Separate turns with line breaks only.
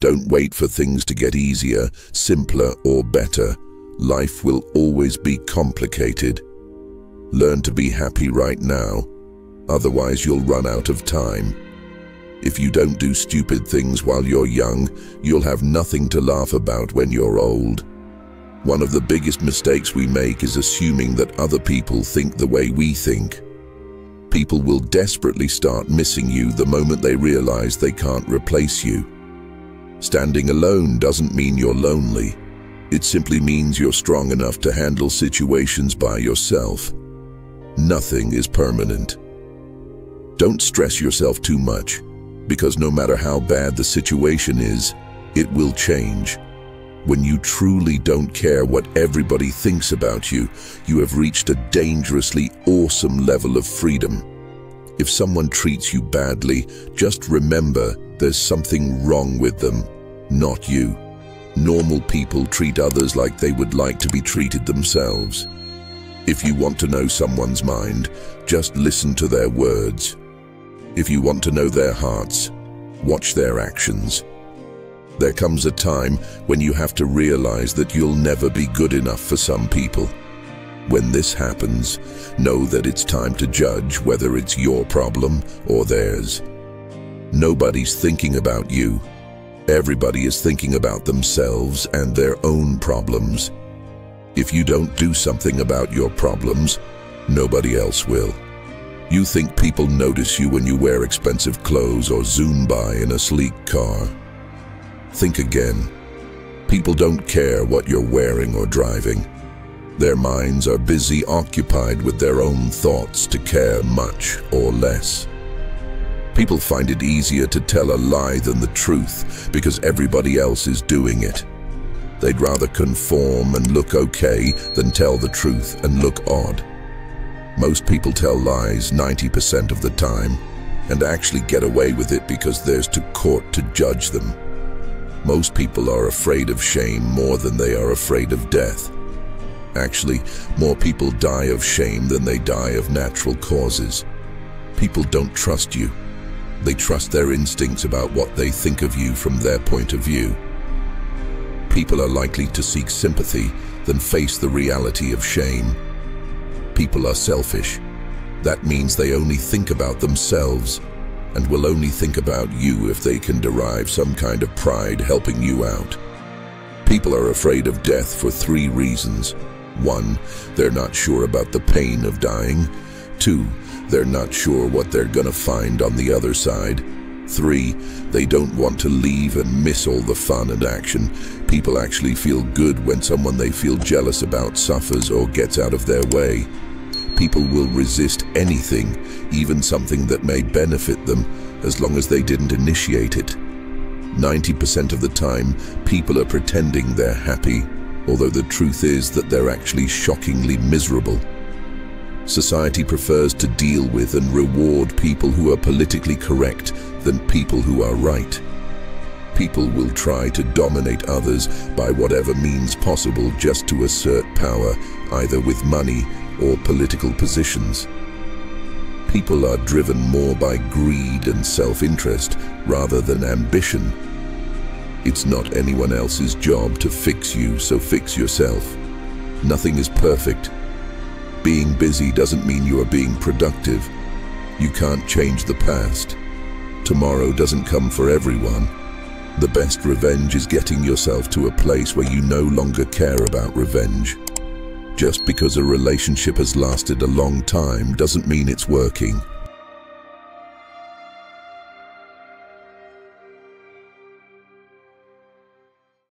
Don't wait for things to get easier, simpler, or better. Life will always be complicated. Learn to be happy right now, otherwise you'll run out of time. If you don't do stupid things while you're young, you'll have nothing to laugh about when you're old. One of the biggest mistakes we make is assuming that other people think the way we think. People will desperately start missing you the moment they realize they can't replace you. Standing alone doesn't mean you're lonely. It simply means you're strong enough to handle situations by yourself. Nothing is permanent. Don't stress yourself too much, because no matter how bad the situation is, it will change. When you truly don't care what everybody thinks about you, you have reached a dangerously awesome level of freedom. If someone treats you badly, just remember there's something wrong with them, not you. Normal people treat others like they would like to be treated themselves. If you want to know someone's mind, just listen to their words. If you want to know their hearts, watch their actions. There comes a time when you have to realize that you'll never be good enough for some people. When this happens, know that it's time to judge whether it's your problem or theirs. Nobody's thinking about you. Everybody is thinking about themselves and their own problems. If you don't do something about your problems, nobody else will. You think people notice you when you wear expensive clothes or zoom by in a sleek car. Think again. People don't care what you're wearing or driving. Their minds are busy occupied with their own thoughts to care much or less. People find it easier to tell a lie than the truth because everybody else is doing it. They'd rather conform and look okay than tell the truth and look odd. Most people tell lies 90% of the time and actually get away with it because there's to court to judge them. Most people are afraid of shame more than they are afraid of death. Actually, more people die of shame than they die of natural causes. People don't trust you. They trust their instincts about what they think of you from their point of view. People are likely to seek sympathy than face the reality of shame. People are selfish. That means they only think about themselves and will only think about you if they can derive some kind of pride helping you out. People are afraid of death for 3 reasons. 1, they're not sure about the pain of dying. 2, they're not sure what they're gonna find on the other side. 3, they don't want to leave and miss all the fun and action. People actually feel good when someone they feel jealous about suffers or gets out of their way. People will resist anything, even something that may benefit them, as long as they didn't initiate it. 90% of the time, people are pretending they're happy, although the truth is that they're actually shockingly miserable. Society prefers to deal with and reward people who are politically correct than people who are right. People will try to dominate others by whatever means possible just to assert power, either with money or political positions. People are driven more by greed and self-interest rather than ambition. It's not anyone else's job to fix you, so fix yourself. Nothing is perfect. Being busy doesn't mean you are being productive. You can't change the past. Tomorrow doesn't come for everyone. The best revenge is getting yourself to a place where you no longer care about revenge. Just because a relationship has lasted a long time doesn't mean it's working.